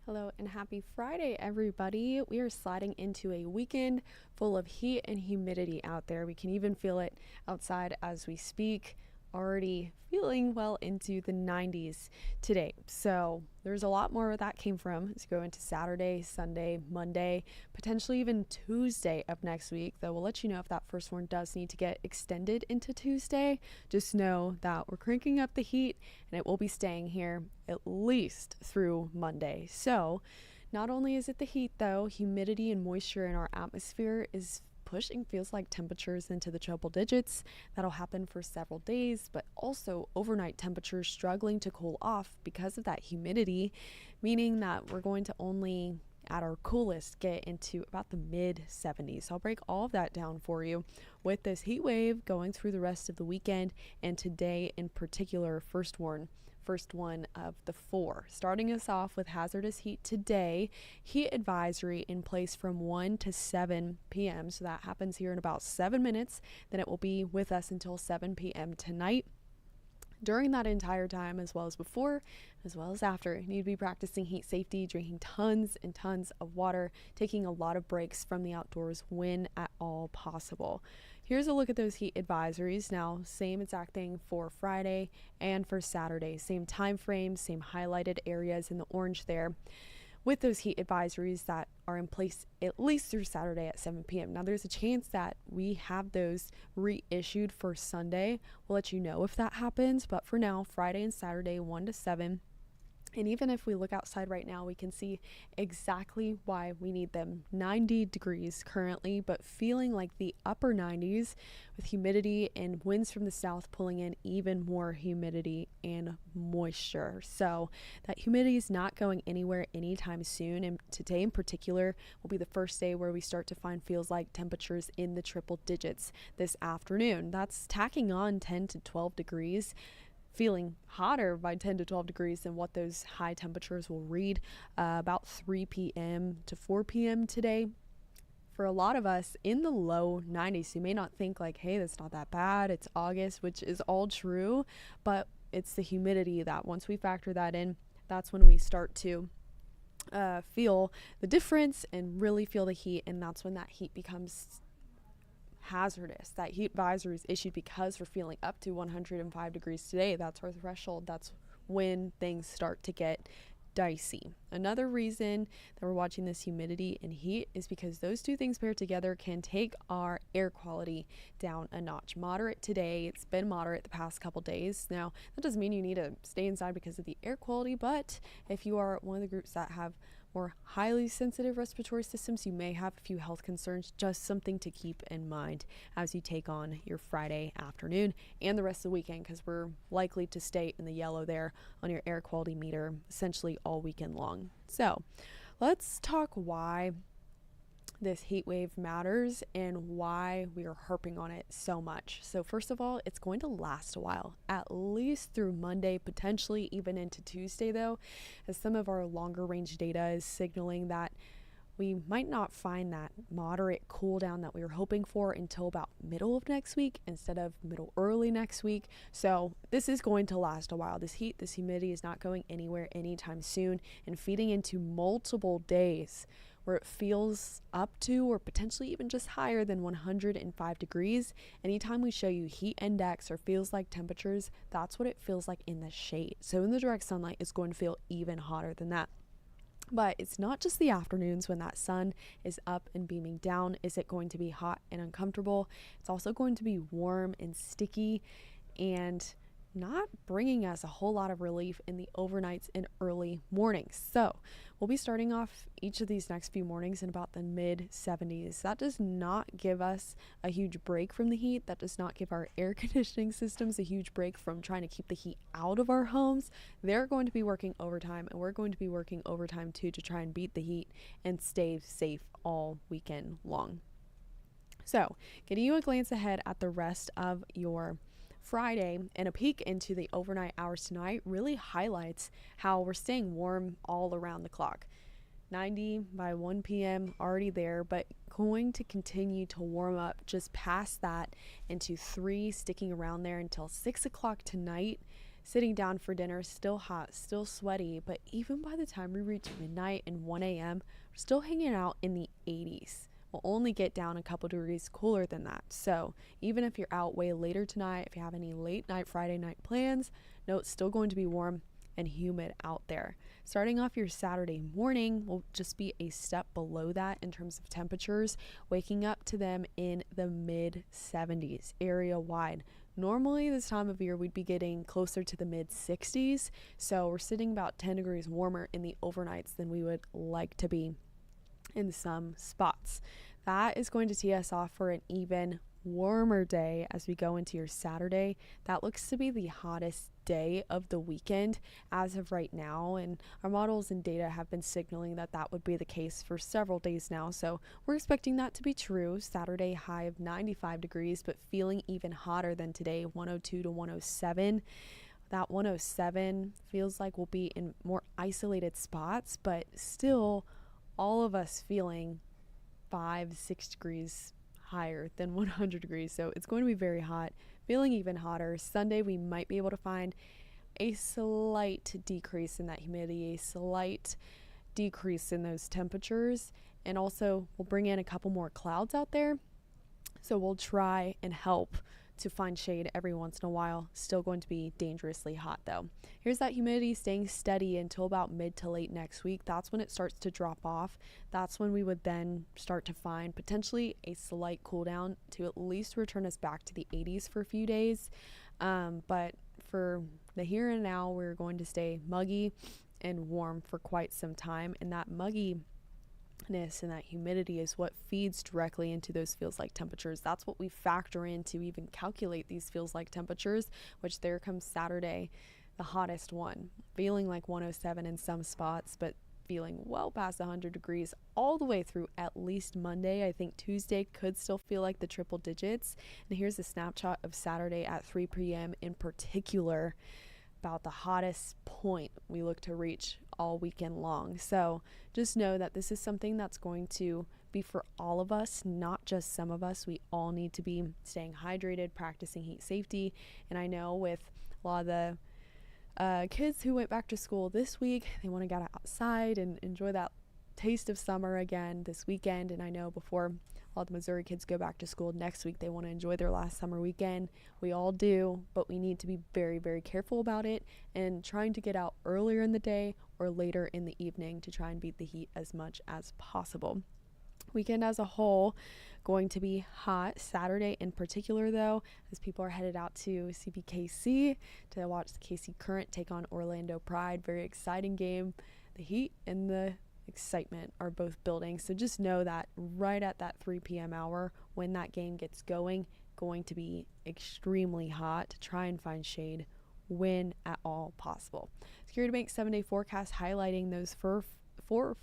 Hello and happy Friday, everybody. We are sliding into a weekend full of heat and humidity out there. We can even feel it outside as we speak. Already feeling well into the 90s today. So there's a lot more where that came from. Let's go into Saturday, Sunday, Monday, potentially even Tuesday of next week. Though we'll let you know if that first one does need to get extended into Tuesday. Just know that we're cranking up the heat and it will be staying here at least through Monday. So not only is it the heat though, humidity and moisture in our atmosphere is pushing feels like temperatures into the triple digits. That'll happen for several days, but also overnight temperatures struggling to cool off because of that humidity, meaning that we're going to only at our coolest get into about the mid 70s. So I'll break all of that down for you with this heat wave going through the rest of the weekend and today in particular. First one of the four. Starting us off with hazardous heat today, heat advisory in place from 1 to 7 p.m. So that happens here in about 7 minutes. Then it will be with us until 7 p.m. tonight. During that entire time, as well as before, as well as after, you need to be practicing heat safety, drinking tons and tons of water, taking a lot of breaks from the outdoors when at all possible. Here's a look at those heat advisories. Now, same exact thing for Friday and for Saturday. Same time frame, same highlighted areas in the orange there, with those heat advisories that are in place at least through Saturday at 7 p.m. Now, there's a chance that we have those reissued for Sunday. We'll let you know if that happens, but for now, Friday and Saturday, 1 to 7. And even if we look outside right now, we can see exactly why we need them. 90 degrees currently, but feeling like the upper 90s with humidity and winds from the south pulling in even more humidity and moisture. So that humidity is not going anywhere anytime soon. And today in particular will be the first day where we start to find feels like temperatures in the triple digits this afternoon. That's tacking on 10 to 12 degrees. Feeling hotter by 10 to 12 degrees than what those high temperatures will read about 3 p.m. to 4 p.m. today. For a lot of us in the low 90s, you may not think like, hey, that's not that bad. It's August, which is all true, but it's the humidity that once we factor that in, that's when we start to feel the difference and really feel the heat. And that's when that heat becomes hazardous. That heat advisory is issued because we're feeling up to 105 degrees today. That's our threshold. That's when things start to get dicey. Another reason that we're watching this humidity and heat is because those two things paired together can take our air quality down a notch. Moderate today. It's been moderate the past couple days. Now, that doesn't mean you need to stay inside because of the air quality, but if you are one of the groups that have more highly sensitive respiratory systems, you may have a few health concerns. Just something to keep in mind as you take on your Friday afternoon and the rest of the weekend, because we're likely to stay in the yellow there on your air quality meter essentially all weekend long. So let's talk why this heat wave matters and why we are harping on it so much. So first of all, it's going to last a while, at least through Monday, potentially even into Tuesday though, as some of our longer range data is signaling that we might not find that moderate cool down that we were hoping for until about middle of next week instead of middle early next week. So this is going to last a while. This heat, this humidity is not going anywhere anytime soon and feeding into multiple days where it feels up to or potentially even just higher than 105 degrees. Anytime we show you heat index or feels like temperatures, that's what it feels like in the shade. So in the direct sunlight, it's going to feel even hotter than that. But it's not just the afternoons when that sun is up and beaming down. Is it going to be hot and uncomfortable? It's also going to be warm and sticky and not bringing us a whole lot of relief in the overnights and early mornings. So we'll be starting off each of these next few mornings in about the mid 70s. That does not give us a huge break from the heat. That does not give our air conditioning systems a huge break from trying to keep the heat out of our homes. They're going to be working overtime, and we're going to be working overtime too to try and beat the heat and stay safe all weekend long. So getting you a glance ahead at the rest of your Friday and a peek into the overnight hours tonight really highlights how we're staying warm all around the clock. 90 by 1 p.m. already there, but going to continue to warm up just past that into 3, sticking around there until 6 o'clock tonight. sitting down for dinner, still hot, still sweaty, but even by the time we reach midnight and 1 a.m., we're still hanging out in the 80s. We'll only get down a couple degrees cooler than that. So even if you're out way later tonight, if you have any late night Friday night plans, no, it's still going to be warm and humid out there. Starting off your Saturday morning will just be a step below that in terms of temperatures, waking up to them in the mid 70s area wide. Normally this time of year we'd be getting closer to the mid 60s, so we're sitting about 10 degrees warmer in the overnights than we would like to be in some spots. That is going to tee us off for an even warmer day as we go into your Saturday. That looks to be the hottest day of the weekend as of right now, and our models and data have been signaling that that would be the case for several days now, so we're expecting that to be true. Saturday high of 95 degrees, but feeling even hotter than today, 102 to 107. That 107 feels like we'll be in more isolated spots, but still all of us feeling 5-6 degrees higher than 100 degrees. So it's going to be very hot, feeling even hotter. Sunday, we might be able to find a slight decrease in that humidity, a slight decrease in those temperatures. And also, we'll bring in a couple more clouds out there. So we'll try and help to find shade every once in a while. Still going to be dangerously hot though. Here's that humidity staying steady until about mid to late next week. That's when it starts to drop off. That's when we would then start to find potentially a slight cool down to at least return us back to the 80s for a few days. But for the here and now, we're going to stay muggy and warm for quite some time. And that mugginess and that humidity is what feeds directly into those feels like temperatures. That's what we factor in to even calculate these feels like temperatures, which there comes Saturday, the hottest one, feeling like 107 in some spots, but feeling well past 100 degrees all the way through at least Monday. I think Tuesday could still feel like the triple digits. And here's a snapshot of Saturday at 3 p.m. in particular, about the hottest point we look to reach all weekend long. So just know that this is something that's going to be for all of us, not just some of us. We all need to be staying hydrated, practicing heat safety. And I know with a lot of the kids who went back to school this week, they want to get outside and enjoy that taste of summer again this weekend. And I know before all the Missouri kids go back to school next week, they want to enjoy their last summer weekend. We all do, but we need to be very, very careful about it and trying to get out earlier in the day or later in the evening to try and beat the heat as much as possible. Weekend as a whole going to be hot. Saturday in particular though, as people are headed out to CBKC to watch the KC Current take on Orlando Pride. Very exciting game. The heat and the excitement are both building, so just know that right at that 3 p.m. hour when that game gets going to be extremely hot. Try and find shade when at all possible. Security Bank 7-day forecast highlighting those four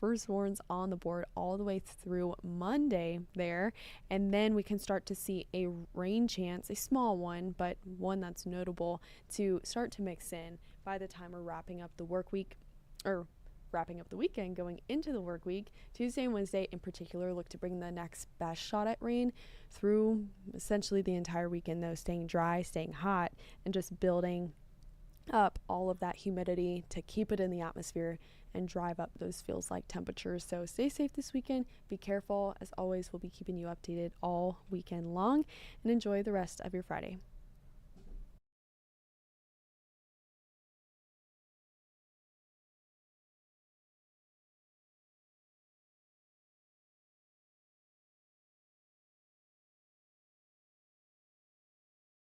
first warns on the board all the way through Monday there, and then we can start to see a rain chance, a small one, but one that's notable to start to mix in by the time we're wrapping up the work week, or wrapping up the weekend going into the work week. Tuesday and Wednesday in particular look to bring the next best shot at rain through essentially the entire weekend though, staying dry, staying hot, and just building up all of that humidity to keep it in the atmosphere and drive up those feels like temperatures. So stay safe this weekend, be careful. As always, we'll be keeping you updated all weekend long, and enjoy the rest of your Friday.